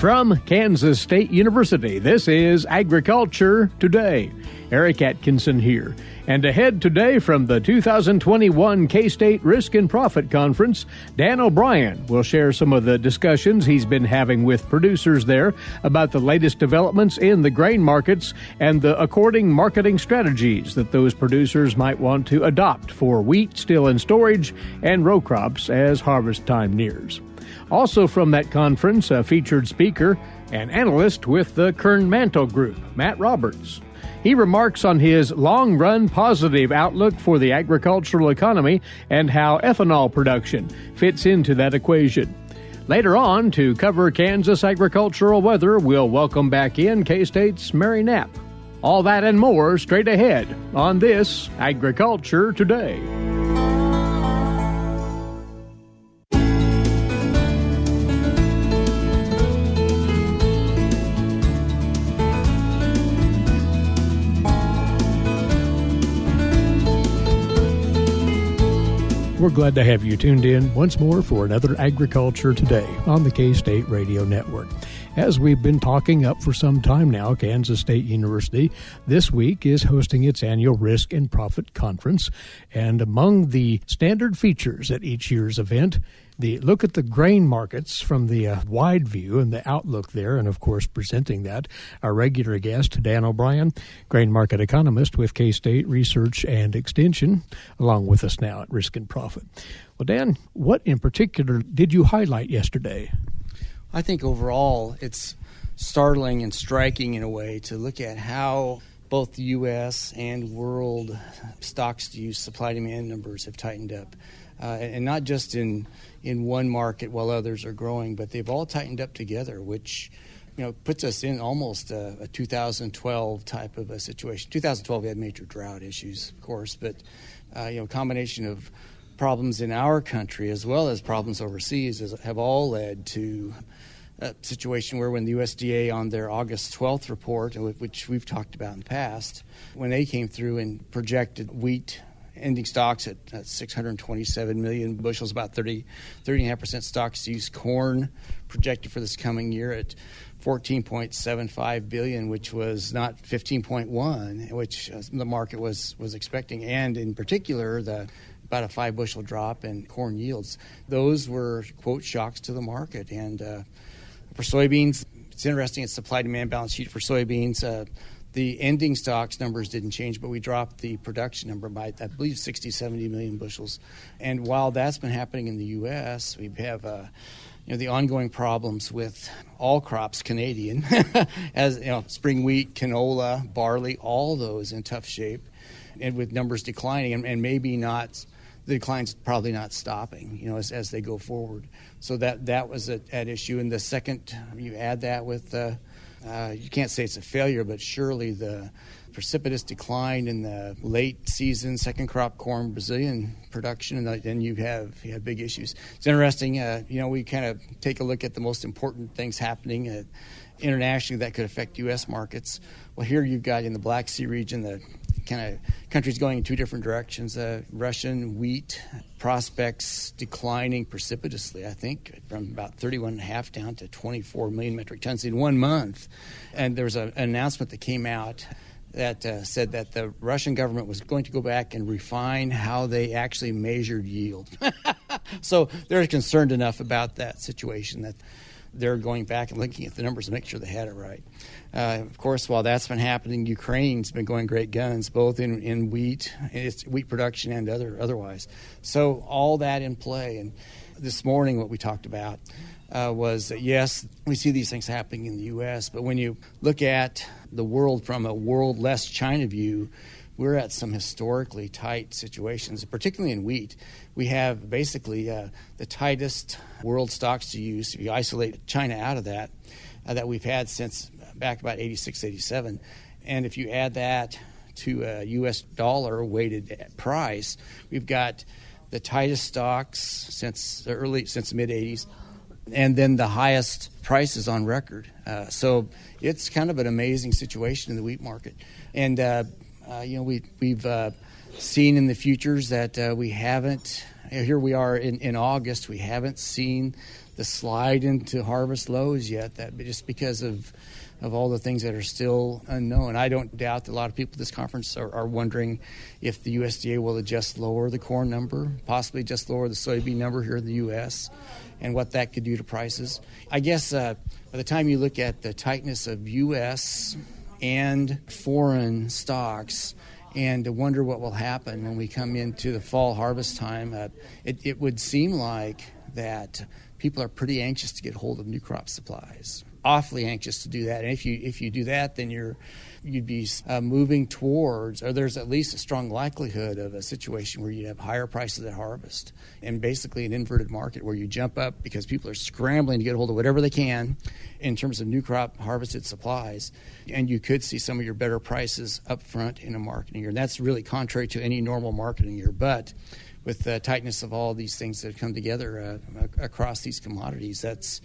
From Kansas State University, this is Agriculture Today. Eric Atkinson here. And ahead today from the 2021 K-State Risk and Profit Conference, Dan O'Brien will share some of the discussions he's been having with producers there about the latest developments in the grain markets and the according marketing strategies that those producers might want to adopt for wheat still in storage and row crops as harvest time nears. Also from that conference, a featured speaker, an analyst with the Kernmantle Group, Matt Roberts. He remarks on his long-run positive outlook for the agricultural economy and how ethanol production fits into that equation. Later on, to cover Kansas agricultural weather, we'll welcome back in K-State's Mary Knapp. All that and more straight ahead on this Agriculture Today. We're glad to have you tuned in once more for another Agriculture Today on the K-State Radio Network. As we've been talking up for some time now, Kansas State University this week is hosting its annual Risk and Profit Conference. And among the standard features at each year's event, the look at the grain markets from the wide view and the outlook there, and of course presenting that, our regular guest, Dan O'Brien, grain market economist with K-State Research and Extension, along with us now at Risk and Profit. Well, Dan, what in particular did you highlight yesterday? I think overall it's startling and striking in a way to look at how both the U.S. and world stocks-to-use supply-demand numbers have tightened up. And not just in one market while others are growing, but they've all tightened up together, which puts us in almost a 2012 type of a situation. 2012 we had major drought issues, of course, but a combination of problems in our country as well as problems overseas have all led to a situation where when the USDA on their August 12th report, which we've talked about in the past, when they came through and projected wheat ending stocks at 627 million bushels, about 30.5% stocks to use. Corn projected for this coming year at 14.75 billion, which was not 15.1, which the market was expecting, and in particular about a 5 bushel drop in corn yields. Those were, quote, shocks to the market. And for soybeans, it's interesting, it's supply-demand balance sheet for soybeans. The ending stocks numbers didn't change, but we dropped the production number by, I believe, 60, 70 million bushels. And while that's been happening in the U.S., we have the ongoing problems with all crops, Canadian, as spring wheat, canola, barley, all those in tough shape, and with numbers declining, and maybe not. The decline's probably not stopping, as they go forward. So that was at issue. And the second, you add that with you can't say it's a failure, but surely the precipitous decline in the late season second crop corn Brazilian production, and then you have big issues. It's interesting. We kind of take a look at the most important things happening internationally that could affect U.S. markets. Well, here you've got in the Black Sea region the kind of countries going in two different directions. Russian wheat prospects declining precipitously, I think, from about 31.5 down to 24 million metric tons in 1 month. And there was an announcement that came out that said that the Russian government was going to go back and refine how they actually measured yield. So they're concerned enough about that situation that they're going back and looking at the numbers to make sure they had it right. Of course, while that's been happening, Ukraine's been going great guns, both in wheat, its wheat production and otherwise. So all that in play. And this morning what we talked about was that, yes, we see these things happening in the U.S., but when you look at the world from a world less China view, we're at some historically tight situations, particularly in wheat. We have basically the tightest world stocks to use, if you isolate China out of that we've had since back about 86, 87. And if you add that to a U.S. dollar weighted price, we've got the tightest stocks since the mid-'80s, and then the highest prices on record. So it's kind of an amazing situation in the wheat market. And we've seen in the futures that we haven't here we are in August. We haven't seen the slide into harvest lows yet, that just because of all the things that are still unknown. I don't doubt that a lot of people at this conference are wondering if the USDA will adjust lower the corn number, possibly just lower the soybean number here in the U.S., and what that could do to prices. I guess by the time you look at the tightness of U.S. and foreign stocks, and to wonder what will happen when we come into the fall harvest time, it would seem like that people are pretty anxious to get hold of new crop supplies. Awfully anxious to do that. And if you do that, then you'd be moving towards, or there's at least a strong likelihood of a situation where you have higher prices at harvest, and basically an inverted market where you jump up because people are scrambling to get hold of whatever they can in terms of new crop harvested supplies, and you could see some of your better prices up front in a marketing year. And that's really contrary to any normal marketing year. But with the tightness of all these things that come together across these commodities, that's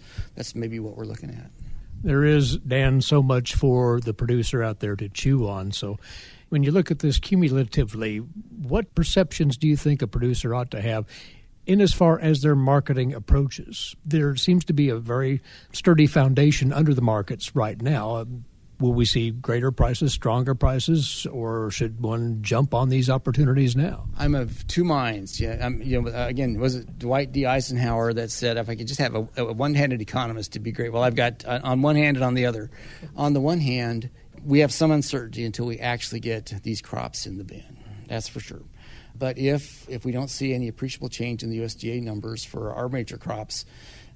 maybe what we're looking at. There is, Dan, so much for the producer out there to chew on. So when you look at this cumulatively, what perceptions do you think a producer ought to have in as far as their marketing approaches? There seems to be a very sturdy foundation under the markets right now. Will we see greater prices, stronger prices, or should one jump on these opportunities now? I'm of two minds. Yeah, again, was it Dwight D. Eisenhower that said, if I could just have a one-handed economist, it'd be great. Well, I've got on one hand and on the other. On the one hand, we have some uncertainty until we actually get these crops in the bin. That's for sure. But if we don't see any appreciable change in the USDA numbers for our major crops,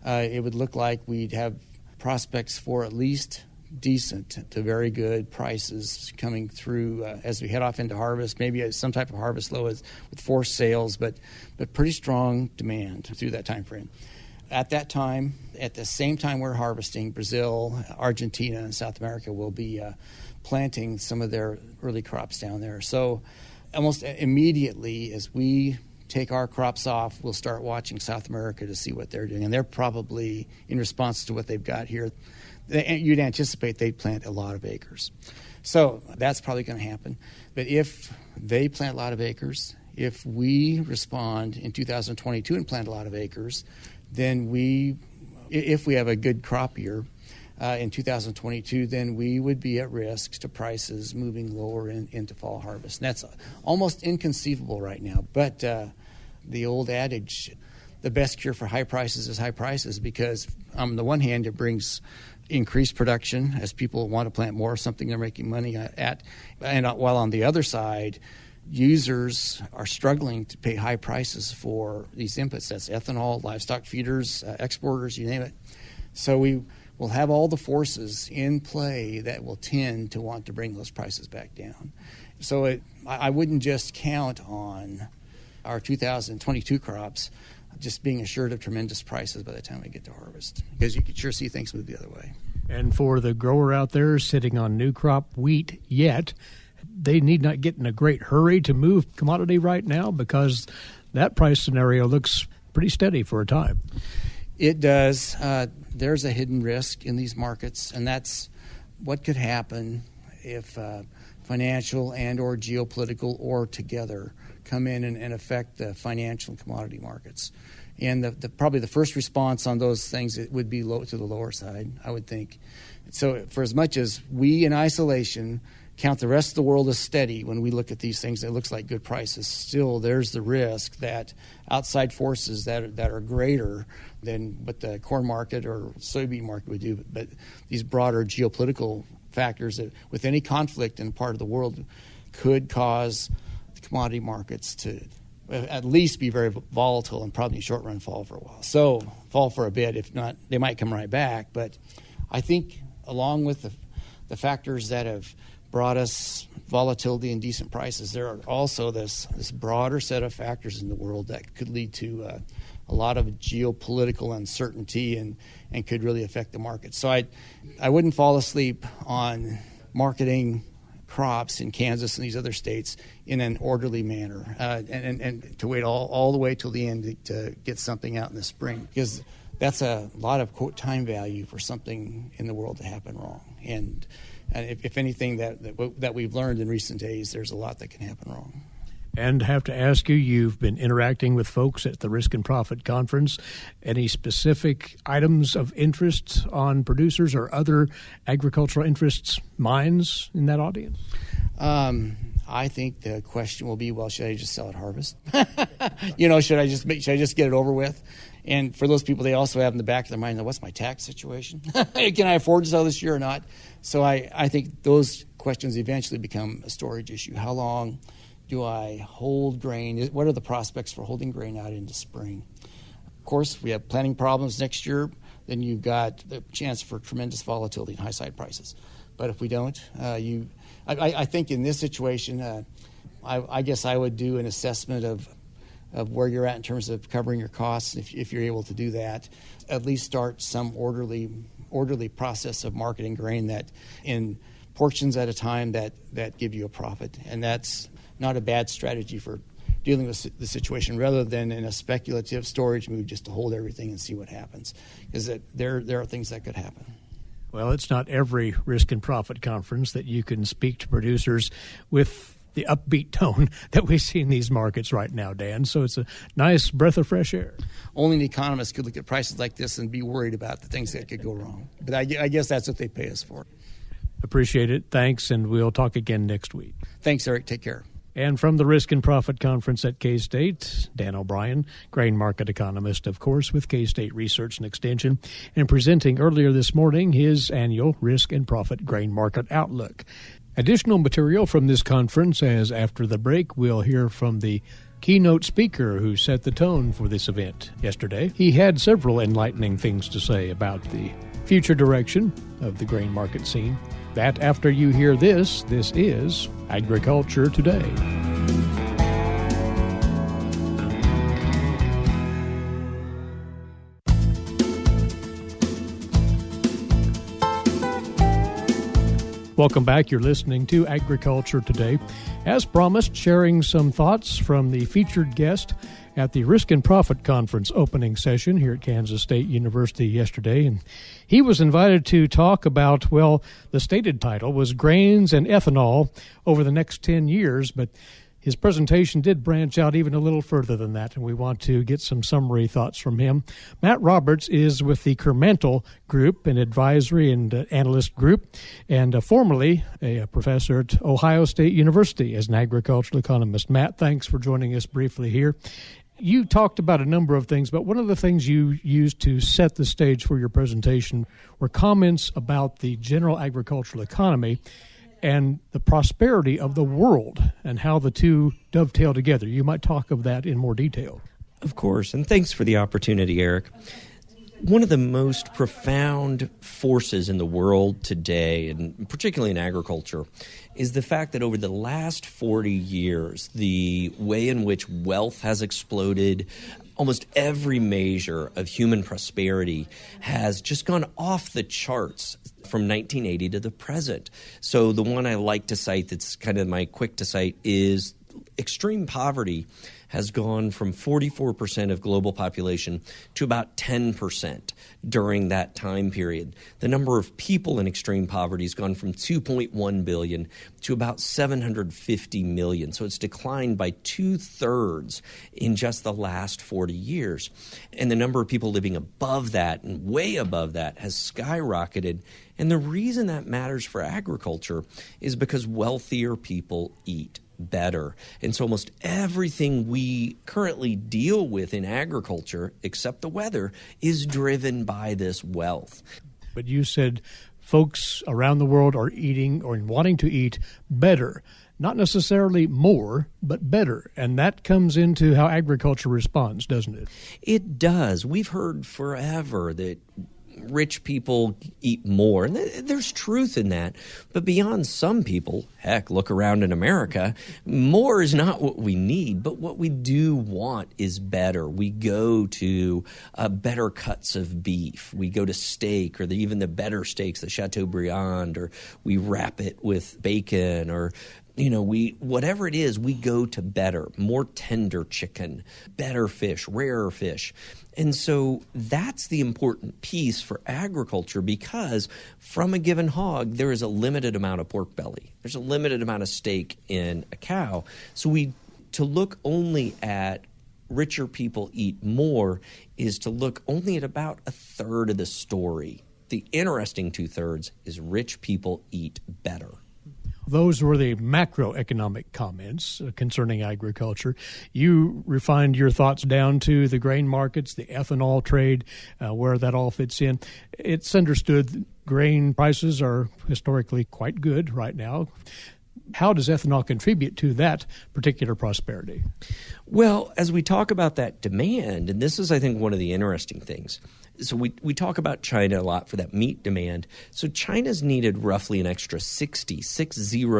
it would look like we'd have prospects for at least decent to very good prices coming through as we head off into harvest, maybe some type of harvest low with forced sales, but pretty strong demand through that time frame. At that time, at the same time we're harvesting, Brazil, Argentina, and South America will be planting some of their early crops down there. So almost immediately as we take our crops off, we'll start watching South America to see what they're doing. And they're probably, in response to what they've got here, you'd anticipate they'd plant a lot of acres. So that's probably going to happen. But if they plant a lot of acres, if we respond in 2022 and plant a lot of acres, then if we have a good crop year in 2022, then we would be at risk to prices moving lower into fall harvest. And that's almost inconceivable right now. But the old adage, the best cure for high prices is high prices, because on the one hand, it brings increased production as people want to plant more, something they're making money at. And while on the other side, users are struggling to pay high prices for these inputs. That's ethanol, livestock feeders, exporters, you name it. So we will have all the forces in play that will tend to want to bring those prices back down. So I wouldn't just count on our 2022 crops just being assured of tremendous prices by the time we get to harvest, because you could sure see things move the other way. And for the grower out there sitting on new crop wheat yet, they need not get in a great hurry to move commodity right now, because that price scenario looks pretty steady for a time. It does. There's a hidden risk in these markets, and that's what could happen if financial and or geopolitical or together come in and affect the financial and commodity markets. And probably the first response on those things, it would be low to the lower side, I would think. So for as much as we in isolation count the rest of the world as steady, when we look at these things, it looks like good prices. Still, there's the risk that outside forces that are greater than what the corn market or soybean market would do, but these broader geopolitical factors that with any conflict in a part of the world could cause the commodity markets to at least be very volatile and probably short run fall for a while. So fall for a bit. If not, they might come right back. But I think along with the factors that have brought us volatility and decent prices, there are also this broader set of factors in the world that could lead to a lot of geopolitical uncertainty and could really affect the market. So I wouldn't fall asleep on marketing crops in Kansas and these other states in an orderly manner and to wait all the way till the end to get something out in the spring, because that's a lot of, quote, time value for something in the world to happen wrong. And if anything that we've learned in recent days, there's a lot that can happen wrong. And have to ask you, you've been interacting with folks at the Risk and Profit Conference. Any specific items of interest on producers or other agricultural interests' minds in that audience? I think the question will be, well, should I just sell at harvest? Should I just get it over with? And for those people, they also have in the back of their mind, what's my tax situation? Can I afford to sell this year or not? So I think those questions eventually become a storage issue. How long do I hold grain? What are the prospects for holding grain out into spring? Of course, we have planting problems next year. Then you've got the chance for tremendous volatility in high side prices. But if we don't, I think in this situation, I guess I would do an assessment of where you're at in terms of covering your costs. If you're able to do that, at least start some orderly process of marketing grain that in portions at a time that give you a profit. And that's not a bad strategy for dealing with the situation, rather than in a speculative storage move just to hold everything and see what happens, because there are things that could happen. Well, it's not every Risk and Profit conference that you can speak to producers with the upbeat tone that we see in these markets right now, Dan. So it's a nice breath of fresh air. Only an economist could look at prices like this and be worried about the things that could go wrong. But I guess that's what they pay us for. Appreciate it. Thanks, and we'll talk again next week. Thanks, Eric. Take care. And from the Risk and Profit Conference at K-State, Dan O'Brien, grain market economist, of course, with K-State Research and Extension, and presenting earlier this morning his annual Risk and Profit Grain Market Outlook. Additional material from this conference, as after the break, we'll hear from the keynote speaker who set the tone for this event yesterday. He had several enlightening things to say about the future direction of the grain market scene. That after you hear this is Agriculture Today. Welcome back. You're listening to Agriculture Today. As promised, sharing some thoughts from the featured guest at the Risk and Profit Conference opening session here at Kansas State University yesterday. And he was invited to talk about, well, the stated title was Grains and Ethanol over the next 10 years, but his presentation did branch out even a little further than that, and we want to get some summary thoughts from him. Matt Roberts is with the Kernmantle Group, an advisory and analyst group, and formerly a professor at Ohio State University as an agricultural economist. Matt, thanks for joining us briefly here. You talked about a number of things, but one of the things you used to set the stage for your presentation were comments about the general agricultural economy and the prosperity of the world and how the two dovetail together. You might talk of that in more detail. Of course, and thanks for the opportunity, Eric. One of the most profound forces in the world today, and particularly in agriculture, is the fact that over the last 40 years, the way in which wealth has exploded, almost every measure of human prosperity has just gone off the charts from 1980 to the present. So the one I like to cite that's kind of my quick to cite is extreme poverty has gone from 44% of global population to about 10% during that time period. The number of people in extreme poverty has gone from 2.1 billion to about 750 million. So it's declined by 2/3 in just the last 40 years. And the number of people living above that and way above that has skyrocketed. And the reason that matters for agriculture is because wealthier people eat better. And so almost everything we currently deal with in agriculture, except the weather, is driven by this wealth. But you said folks around the world are eating or wanting to eat better. Not necessarily more, but better. And that comes into how agriculture responds, doesn't it? It does. We've heard forever that rich people eat more. And there's truth in that. But beyond some people, heck, look around in America, more is not what we need. But what we do want is better. We go to better cuts of beef. We go to steak, or even the better steaks, the Chateaubriand, or we wrap it with bacon, or whatever it is, we go to better, more tender chicken, better fish, rarer fish. And so that's the important piece for agriculture, because from a given hog, there is a limited amount of pork belly. There's a limited amount of steak in a cow. So we To look only at richer people eat more is to look only at about a third of the story. The interesting two-thirds is rich people eat better. Those were the macroeconomic comments concerning agriculture. You refined your thoughts down to the grain markets, the ethanol trade, where that all fits in. It's understood grain prices are historically quite good right now. How does ethanol contribute to that particular prosperity? Well, as we talk about that demand, and this is, I think, one of the interesting things. So we talk about China a lot for that meat demand. So China's needed roughly an extra 60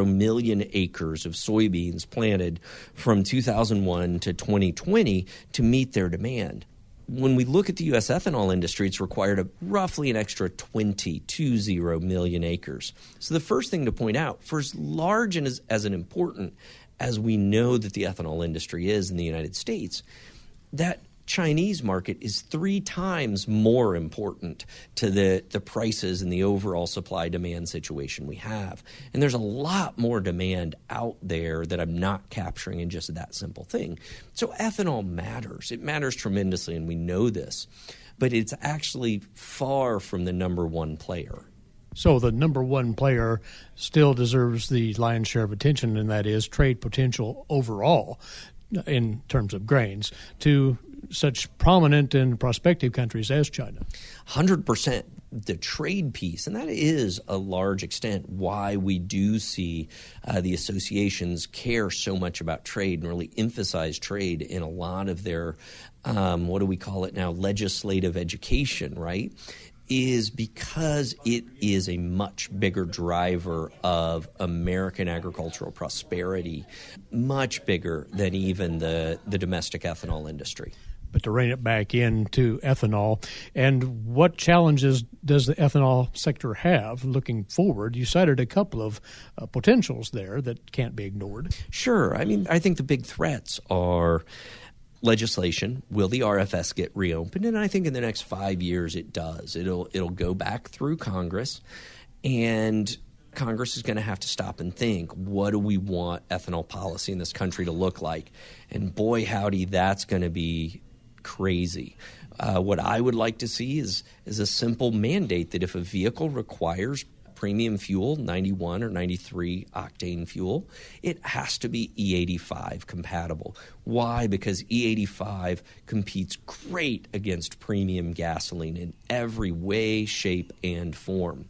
million acres of soybeans planted from 2001 to 2020 to meet their demand. When we look at the U.S. ethanol industry, it's required roughly an extra 20 million acres. So the first thing to point out, for as large and as important as we know that the ethanol industry is in the United States, that Chinese market is 3 times more important to the prices and the overall supply-demand situation we have. And there's a lot more demand out there that I'm not capturing in just that simple thing. So ethanol matters. It matters tremendously, and we know this. But it's actually far from the number one player. So the number one player still deserves the lion's share of attention, and that is trade potential overall in terms of grains to such prominent and prospective countries as China. 100%. The trade piece, and that is a large extent why we do see the associations care so much about trade and really emphasize trade in a lot of their, what do we call it now, legislative education, right? Is because it is a much bigger driver of American agricultural prosperity, much bigger than even the domestic ethanol industry. But to rein it back into ethanol, and what challenges does the ethanol sector have looking forward? You cited a couple of potentials there that can't be ignored. Sure. I mean, I think the big threats are legislation. Will the RFS get reopened? And I think in the next 5 years it does. It'll go back through Congress, and Congress is going to have to stop and think, what do we want ethanol policy in this country to look like? And boy, howdy, that's going to be crazy. What I would like to see is a simple mandate that if a vehicle requires premium fuel, 91 or 93 octane fuel, it has to be E85 compatible. Why? Because E85 competes great against premium gasoline in every way, shape, and form.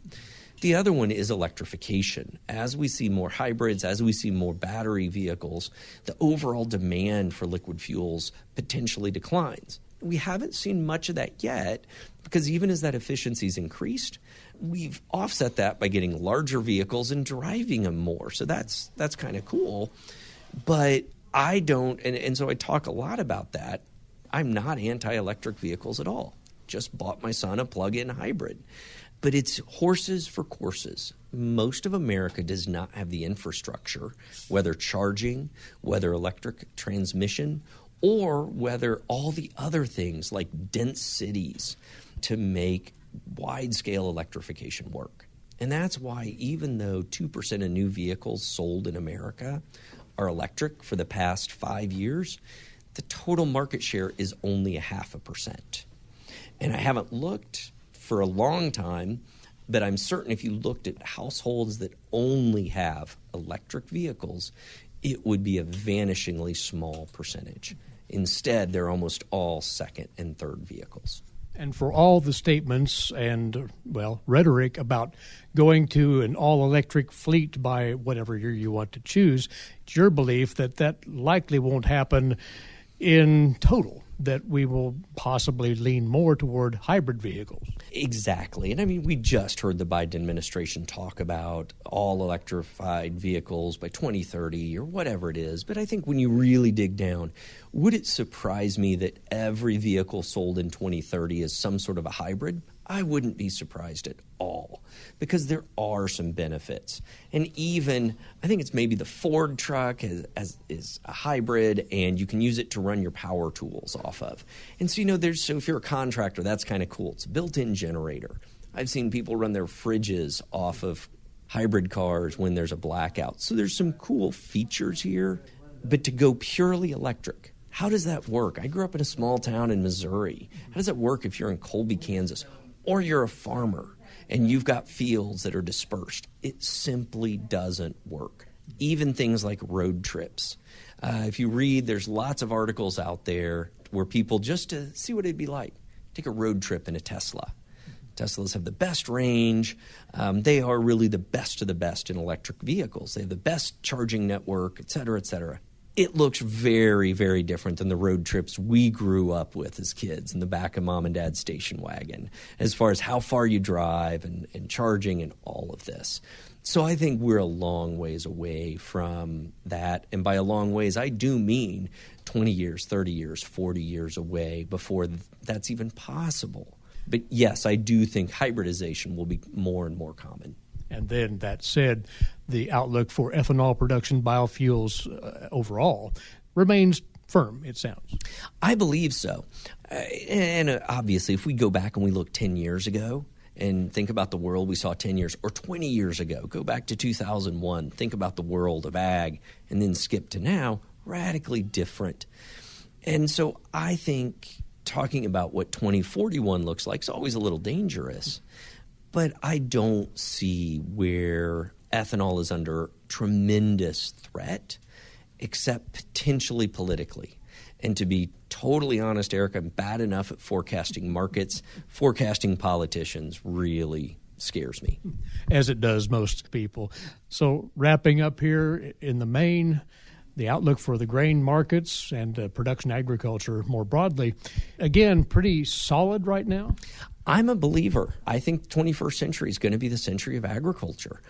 The other one is electrification. As we see more hybrids, as we see more battery vehicles, the overall demand for liquid fuels potentially declines. We haven't seen much of that yet because even as that efficiency's increased, we've offset that by getting larger vehicles and driving them more. So that's kind of cool. But I don't, and so I talk a lot about that. I'm not anti-electric vehicles at all. Just bought my son a plug-in hybrid. But it's horses for courses. Most of America does not have the infrastructure, whether charging, whether electric transmission, or whether all the other things like dense cities to make wide-scale electrification work. And that's why even though 2% of new vehicles sold in America are electric for the past 5 years, the total market share is only 0.5%. And I haven't looked for a long time, but I'm certain if you looked at households that only have electric vehicles, it would be a vanishingly small percentage. Instead, they're almost all second and third vehicles. And for all the statements and, rhetoric about going to an all-electric fleet by whatever year you want to choose, it's your belief that that likely won't happen in total, that we will possibly lean more toward hybrid vehicles. Exactly. And I mean, we just heard the Biden administration talk about all electrified vehicles by 2030 or whatever it is. But I think when you really dig down, would it surprise me that every vehicle sold in 2030 is some sort of a hybrid? I wouldn't be surprised at all because there are some benefits. And even, I think it's maybe the Ford truck is a hybrid and you can use it to run your power tools off of. And so, so if you're a contractor, that's kind of cool. It's a built-in generator. I've seen people run their fridges off of hybrid cars when there's a blackout. So there's some cool features here. But to go purely electric, how does that work? I grew up in a small town in Missouri. How does that work if you're in Colby, Kansas, or you're a farmer and you've got fields that are dispersed? It simply doesn't work. Even things like road trips. If you read, there's lots of articles out there where people, just to see what it'd be like, take a road trip in a Tesla. Teslas have the best range. They are really the best of the best in electric vehicles. They have the best charging network, et cetera, et cetera. It looks very, very different than the road trips we grew up with as kids in the back of mom and dad's station wagon, as far as how far you drive and charging and all of this. So I think we're a long ways away from that. And by a long ways, I do mean 20 years, 30 years, 40 years away before that's even possible. But yes, I do think hybridization will be more and more common. And then that said, the outlook for ethanol production, biofuels overall, remains firm, it sounds. I believe so. And obviously, if we go back and we look 10 years ago and think about the world we saw 10 years or 20 years ago, go back to 2001, think about the world of ag, and then skip to now, radically different. And so I think talking about what 2041 looks like is always a little dangerous. But I don't see where ethanol is under tremendous threat, except potentially politically. And to be totally honest, Eric, I'm bad enough at forecasting markets. Forecasting politicians really scares me. As it does most people. So wrapping up here in the main, the outlook for the grain markets and production agriculture more broadly, again, pretty solid right now? I'm a believer. I think the 21st century is going to be the century of agriculture.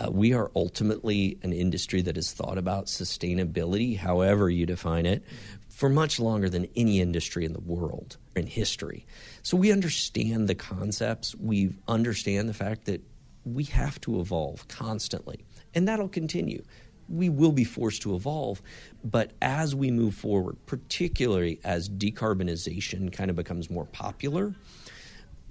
We are ultimately an industry that has thought about sustainability, however you define it, for much longer than any industry in the world in history. So we understand the concepts. We understand the fact that we have to evolve constantly, and that'll continue. We will be forced to evolve, but as we move forward, particularly as decarbonization kind of becomes more popular,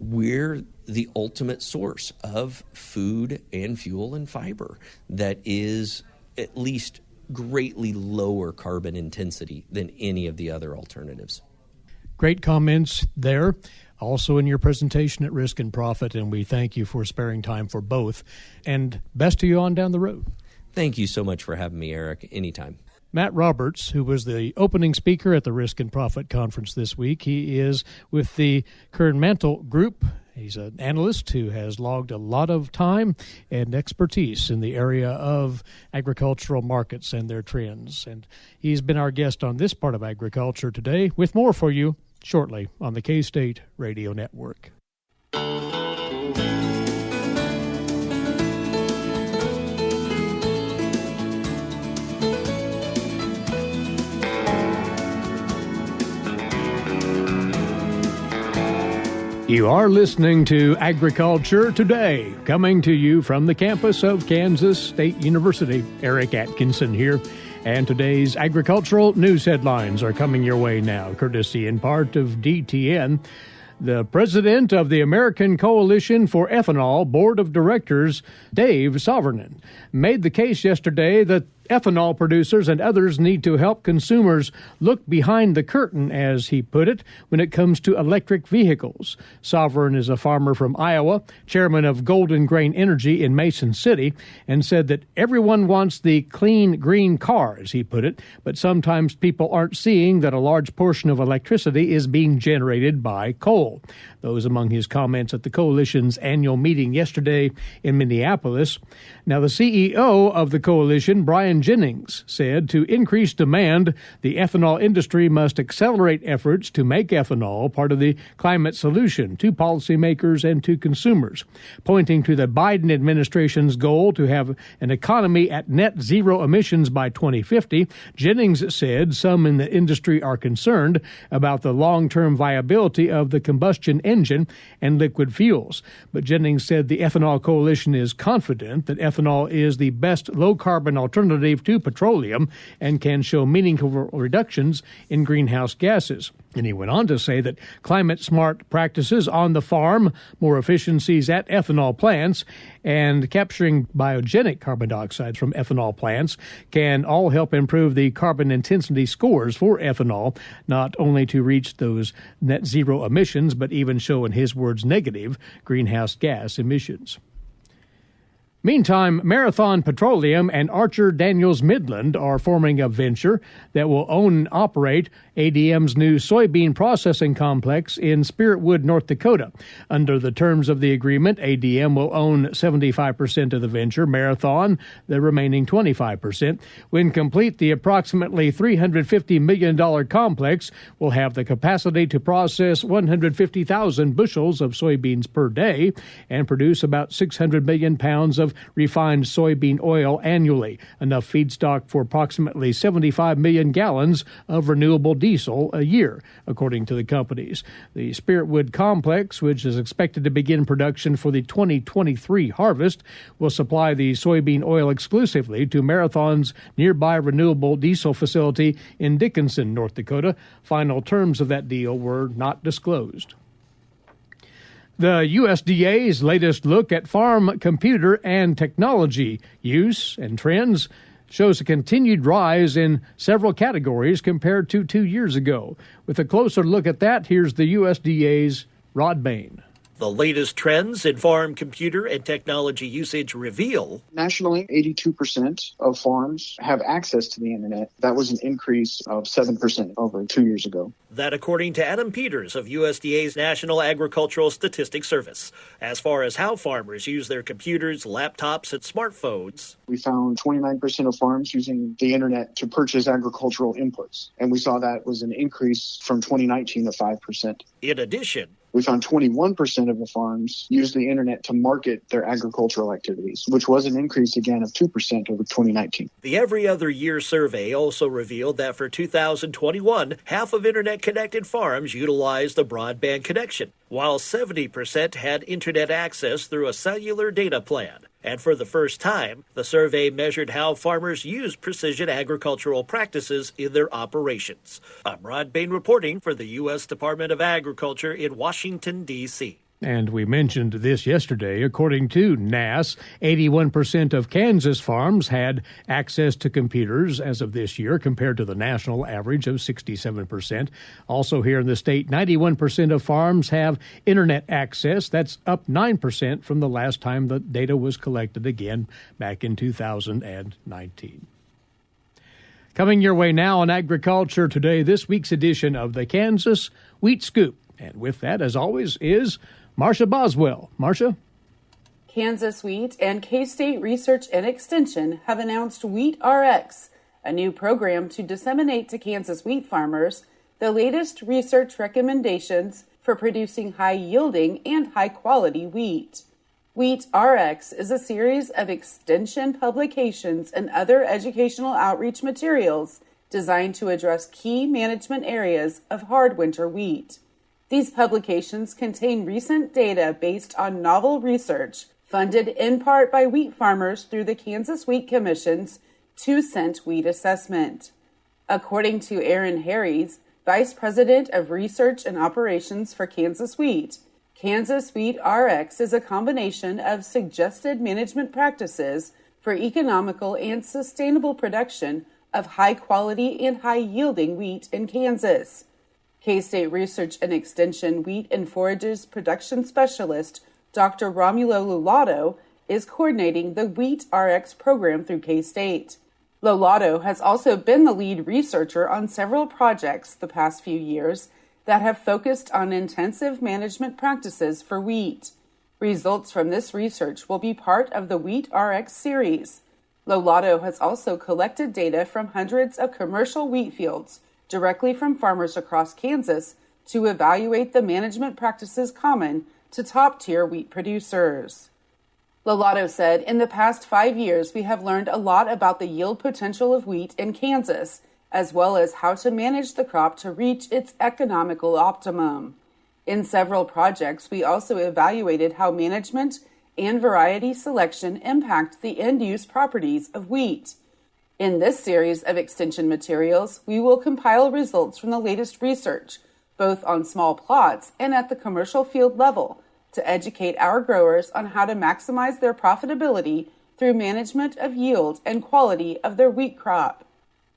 we're the ultimate source of food and fuel and fiber that is at least greatly lower carbon intensity than any of the other alternatives. Great comments there. Also in your presentation at Risk and Profit, and we thank you for sparing time for both. And best to you on down the road. Thank you so much for having me, Eric. Anytime. Matt Roberts, who was the opening speaker at the Risk and Profit Conference this week, he is with the Kernmantle Group. He's an analyst who has logged a lot of time and expertise in the area of agricultural markets and their trends. And he's been our guest on this part of agriculture today, with more for you shortly on the K-State Radio Network. You are listening to Agriculture Today, coming to you from the campus of Kansas State University. Eric Atkinson here, and today's agricultural news headlines are coming your way now, courtesy in part of DTN. The president of the American Coalition for Ethanol Board of Directors, Dave Sovereign, made the case yesterday that ethanol producers and others need to help consumers look behind the curtain, as he put it, when it comes to electric vehicles. Sovereign is a farmer from Iowa, chairman of Golden Grain Energy in Mason City, and said that everyone wants the clean green car, as he put it, but sometimes people aren't seeing that a large portion of electricity is being generated by coal. Those among his comments at the coalition's annual meeting yesterday in Minneapolis. Now, the CEO of the coalition, Brian Jennings, said to increase demand, the ethanol industry must accelerate efforts to make ethanol part of the climate solution to policymakers and to consumers. Pointing to the Biden administration's goal to have an economy at net zero emissions by 2050, Jennings said some in the industry are concerned about the long-term viability of the combustion engine and liquid fuels. But Jennings said the Ethanol Coalition is confident that ethanol is the best low-carbon alternative alternative to petroleum and can show meaningful reductions in greenhouse gases. And he went on to say that climate-smart practices on the farm, more efficiencies at ethanol plants, and capturing biogenic carbon dioxide from ethanol plants can all help improve the carbon intensity scores for ethanol, not only to reach those net zero emissions, but even show, in his words, negative greenhouse gas emissions. Meantime, Marathon Petroleum and Archer Daniels Midland are forming a venture that will own and operate ADM's new soybean processing complex in Spiritwood, North Dakota. Under the terms of the agreement, ADM will own 75% of the venture, Marathon the remaining 25%. When complete, the approximately $350 million complex will have the capacity to process 150,000 bushels of soybeans per day and produce about 600 million pounds of refined soybean oil annually, enough feedstock for approximately 75 million gallons of renewable diesel a year, according to the companies. The Spiritwood complex, which is expected to begin production for the 2023 harvest, will supply the soybean oil exclusively to Marathon's nearby renewable diesel facility in Atkinson, North Dakota. Final terms of that deal were not disclosed. The USDA's latest look at farm computer and technology use and trends shows a continued rise in several categories compared to 2 years ago. With a closer look at that, here's the USDA's Rod Bain. The latest trends in farm computer and technology usage reveal. Nationally, 82% of farms have access to the internet. That was an increase of 7% over 2 years ago. That according to Adam Peters of USDA's National Agricultural Statistics Service. As far as how farmers use their computers, laptops, and smartphones, we found 29% of farms using the internet to purchase agricultural inputs. And we saw that was an increase from 2019 of 5%. In addition, we found 21% of the farms use the internet to market their agricultural activities, which was an increase again of 2% over 2019. The Every Other Year survey also revealed that for 2021, half of internet-connected farms utilized a broadband connection, while 70% had internet access through a cellular data plan. And for the first time, the survey measured how farmers use precision agricultural practices in their operations. I'm Rod Bain reporting for the U.S. Department of Agriculture in Washington, D.C. And we mentioned this yesterday. According to NASS, 81% of Kansas farms had access to computers as of this year, compared to the national average of 67%. Also here in the state, 91% of farms have internet access. That's up 9% from the last time the data was collected, again, back in 2019. Coming your way now on Agriculture Today, this week's edition of the Kansas Wheat Scoop. And with that, as always, is Marcia Boswell. Marcia? Kansas Wheat and K-State Research and Extension have announced Wheat RX, a new program to disseminate to Kansas wheat farmers the latest research recommendations for producing high-yielding and high-quality wheat. Wheat RX is a series of extension publications and other educational outreach materials designed to address key management areas of hard winter wheat. These publications contain recent data based on novel research funded in part by wheat farmers through the Kansas Wheat Commission's 2-cent wheat assessment. According to Aaron Harries, Vice President of Research and Operations for Kansas Wheat, Kansas Wheat RX is a combination of suggested management practices for economical and sustainable production of high-quality and high-yielding wheat in Kansas. K-State Research and Extension Wheat and Forages Production Specialist Dr. Romulo Lolato is coordinating the Wheat RX program through K-State. Lolato has also been the lead researcher on several projects the past few years that have focused on intensive management practices for wheat. Results from this research will be part of the Wheat RX series. Lolato has also collected data from hundreds of commercial wheat fields directly from farmers across Kansas to evaluate the management practices common to top-tier wheat producers. Lolato said, "In the past 5 years, we have learned a lot about the yield potential of wheat in Kansas, as well as how to manage the crop to reach its economical optimum. In several projects, we also evaluated how management and variety selection impact the end-use properties of wheat. In this series of extension materials, we will compile results from the latest research, both on small plots and at the commercial field level, to educate our growers on how to maximize their profitability through management of yield and quality of their wheat crop.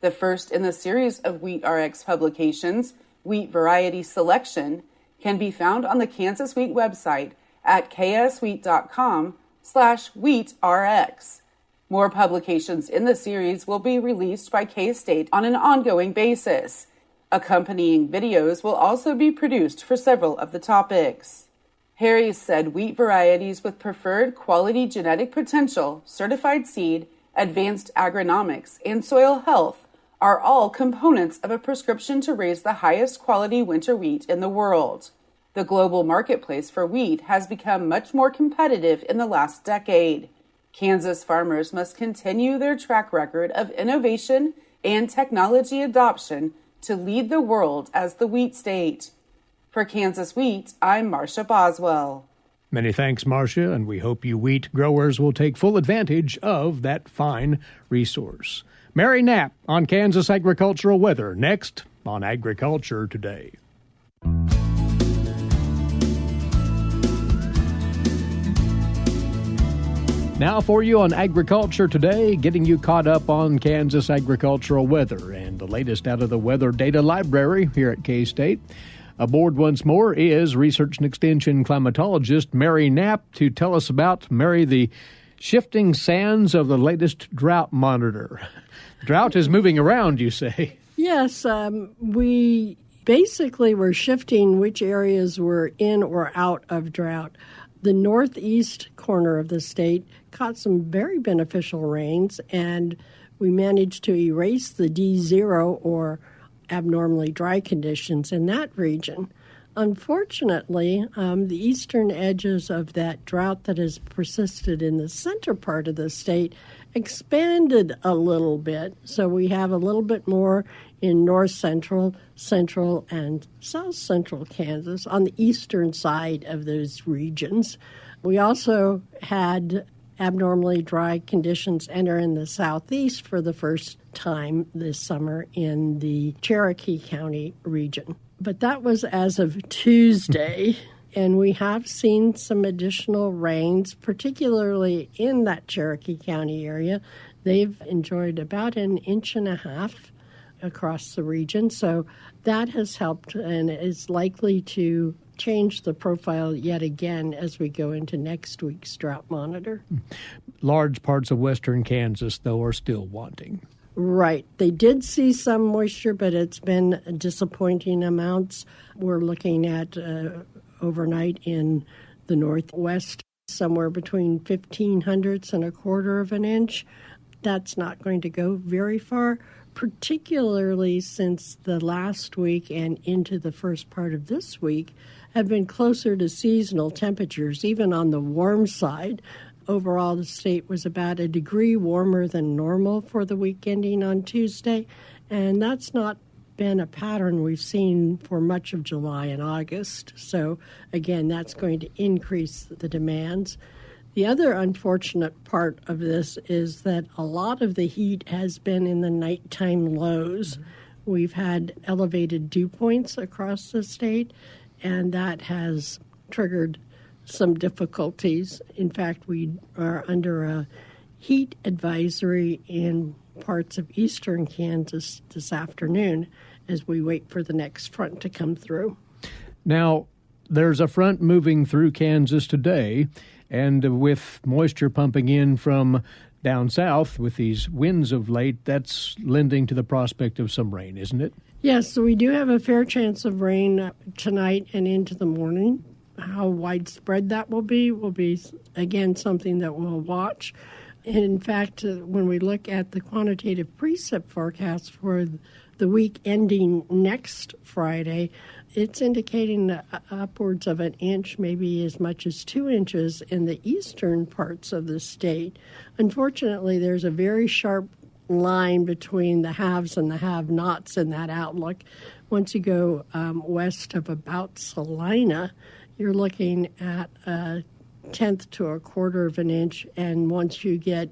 The first in the series of WheatRx publications, Wheat Variety Selection, can be found on the Kansas Wheat website at kswheat.com/wheatrx. More publications in the series will be released by K-State on an ongoing basis. Accompanying videos will also be produced for several of the topics. Harris said wheat varieties with preferred quality genetic potential, certified seed, advanced agronomics, and soil health are all components of a prescription to raise the highest quality winter wheat in the world. The global marketplace for wheat has become much more competitive in the last decade. Kansas farmers must continue their track record of innovation and technology adoption to lead the world as the wheat state. For Kansas Wheat, I'm Marcia Boswell. Many thanks, Marcia, and we hope you wheat growers will take full advantage of that fine resource. Mary Knapp on Kansas agricultural weather, next on Agriculture Today. Now for you on Agriculture Today, getting you caught up on Kansas agricultural weather and the latest out of the Weather Data Library here at K-State. Aboard once more is Research and Extension climatologist Mary Knapp to tell us about, Mary, the shifting sands of the latest drought monitor. Drought is moving around, you say. Yes, we basically were shifting which areas were in or out of drought. The northeast corner of the state caught some very beneficial rains, and we managed to erase the D0 or abnormally dry conditions in that region. Unfortunately, the eastern edges of that drought that has persisted in the center part of the state expanded a little bit. So we have a little bit more in north central, central, and south central Kansas on the eastern side of those regions. We also had abnormally dry conditions enter in the southeast for the first time this summer in the Cherokee County region. But that was as of Tuesday, and we have seen some additional rains, particularly in that Cherokee County area. They've enjoyed about 1.5 inches across the region, so that has helped and is likely to change the profile yet again as we go into next week's drought monitor. Large parts of western Kansas, though, are still wanting. Right. They did see some moisture, but it's been disappointing amounts. We're looking at overnight in the northwest, somewhere between 0.15 and 1/4 of an inch. That's not going to go very far, particularly since the last week and into the first part of this week have been closer to seasonal temperatures, even on the warm side. Overall, the state was about 1 degree warmer than normal for the week ending on Tuesday, and that's not been a pattern we've seen for much of July and August. So, again, that's going to increase the demands. The other unfortunate part of this is that a lot of the heat has been in the nighttime lows. Mm-hmm. We've had elevated dew points across the state, and that has triggered some difficulties. In fact, we are under a heat advisory in parts of eastern Kansas this afternoon as we wait for the next front to come through. Now, there's a front moving through Kansas today, and with moisture pumping in from down south with these winds of late, that's lending to the prospect of some rain, isn't it? Yes, so we do have a fair chance of rain tonight and into the morning. How widespread that will be, again, something that we'll watch. And in fact, when we look at the quantitative precip forecast for the week ending next Friday, it's indicating upwards of 1 inch, maybe as much as 2 inches in the eastern parts of the state. Unfortunately, there's a very sharp line between the haves and the have-nots in that outlook. Once you go west of about Salina, you're looking at 1/10 to 1/4 of an inch, and once you get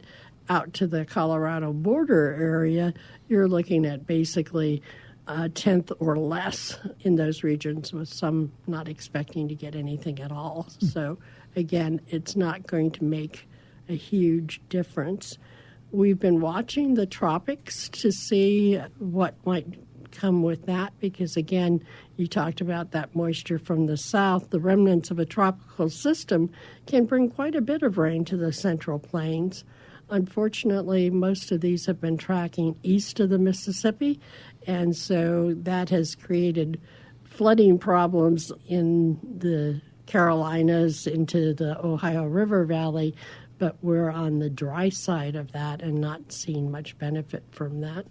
out to the Colorado border area, you're looking at basically a tenth or less in those regions, with some not expecting to get anything at all. So again, it's not going to make a huge difference. We've been watching the tropics to see what might come with that, because again, you talked about that moisture from the south. The remnants of a tropical system can bring quite a bit of rain to the Central Plains. Unfortunately, most of these have been tracking east of the Mississippi, and so that has created flooding problems in the Carolinas into the Ohio River Valley, but we're on the dry side of that and not seeing much benefit from that.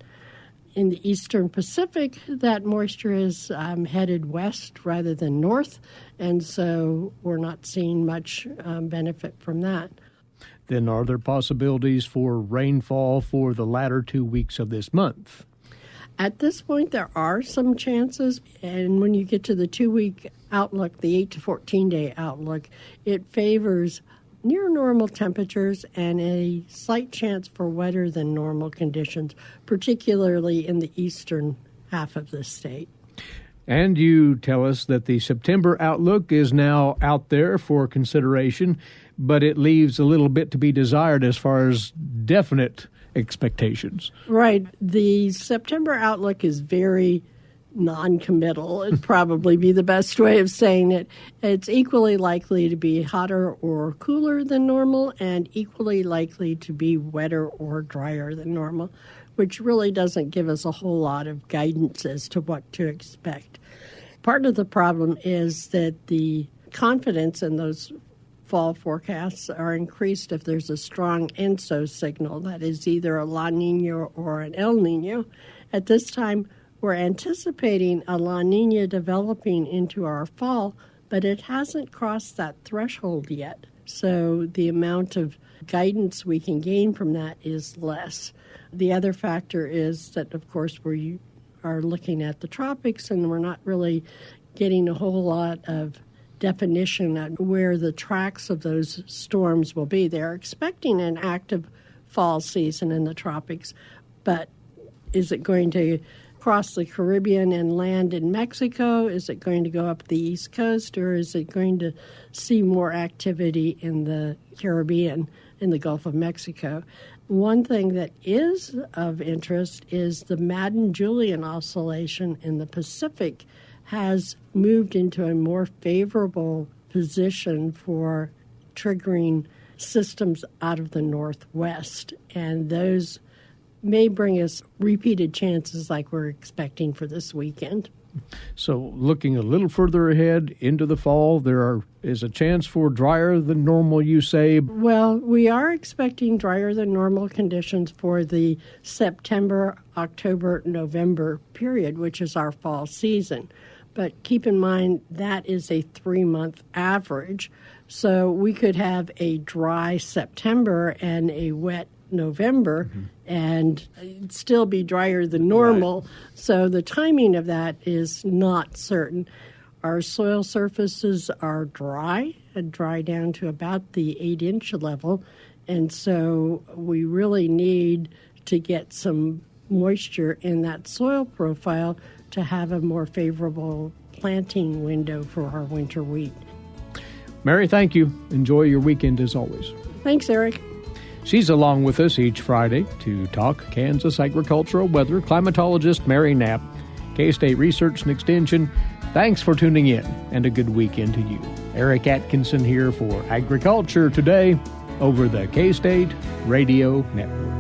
In the eastern Pacific, that moisture is headed west rather than north, and so we're not seeing much benefit from that. Then are there possibilities for rainfall for the latter 2 weeks of this month? At this point, there are some chances, and when you get to the 2-week outlook, the 8 to 14-day outlook, it favors near normal temperatures and a slight chance for wetter than normal conditions, particularly in the eastern half of the state. And you tell us that the September outlook is now out there for consideration, but it leaves a little bit to be desired as far as definite expectations. Right. The September outlook is very non-committal. It'd probably be the best way of saying it. It's equally likely to be hotter or cooler than normal, and equally likely to be wetter or drier than normal, which really doesn't give us a whole lot of guidance as to what to expect. Part of the problem is that the confidence in those fall forecasts are increased if there's a strong ENSO signal, that is either a La Nina or an El Nino. At this time, we're anticipating a La Nina developing into our fall, but it hasn't crossed that threshold yet. So the amount of guidance we can gain from that is less. The other factor is that, of course, we are looking at the tropics, and we're not really getting a whole lot of definition on where the tracks of those storms will be. They're expecting an active fall season in the tropics, but is it going to cross the Caribbean and land in Mexico? Is it going to go up the East Coast, or is it going to see more activity in the Caribbean, in the Gulf of Mexico? One thing that is of interest is the Madden-Julian oscillation in the Pacific has moved into a more favorable position for triggering systems out of the northwest, and those may bring us repeated chances like we're expecting for this weekend. So looking a little further ahead into the fall, is a chance for drier than normal, you say? Well, we are expecting drier than normal conditions for the September, October, November period, which is our fall season. But keep in mind that is a 3-month average. So we could have a dry September and a wet November, and it'd still be drier than normal. Right. So the timing of that is not certain. Our soil surfaces are dry down to about the 8-inch level, and so we really need to get some moisture in that soil profile to have a more favorable planting window for our winter wheat. Mary, thank you. Enjoy your weekend as always. Thanks, Eric. She's along with us each Friday to talk Kansas agricultural weather. Climatologist Mary Knapp, K-State Research and Extension. Thanks for tuning in, and a good weekend to you. Eric Atkinson here for Agriculture Today over the K-State Radio Network.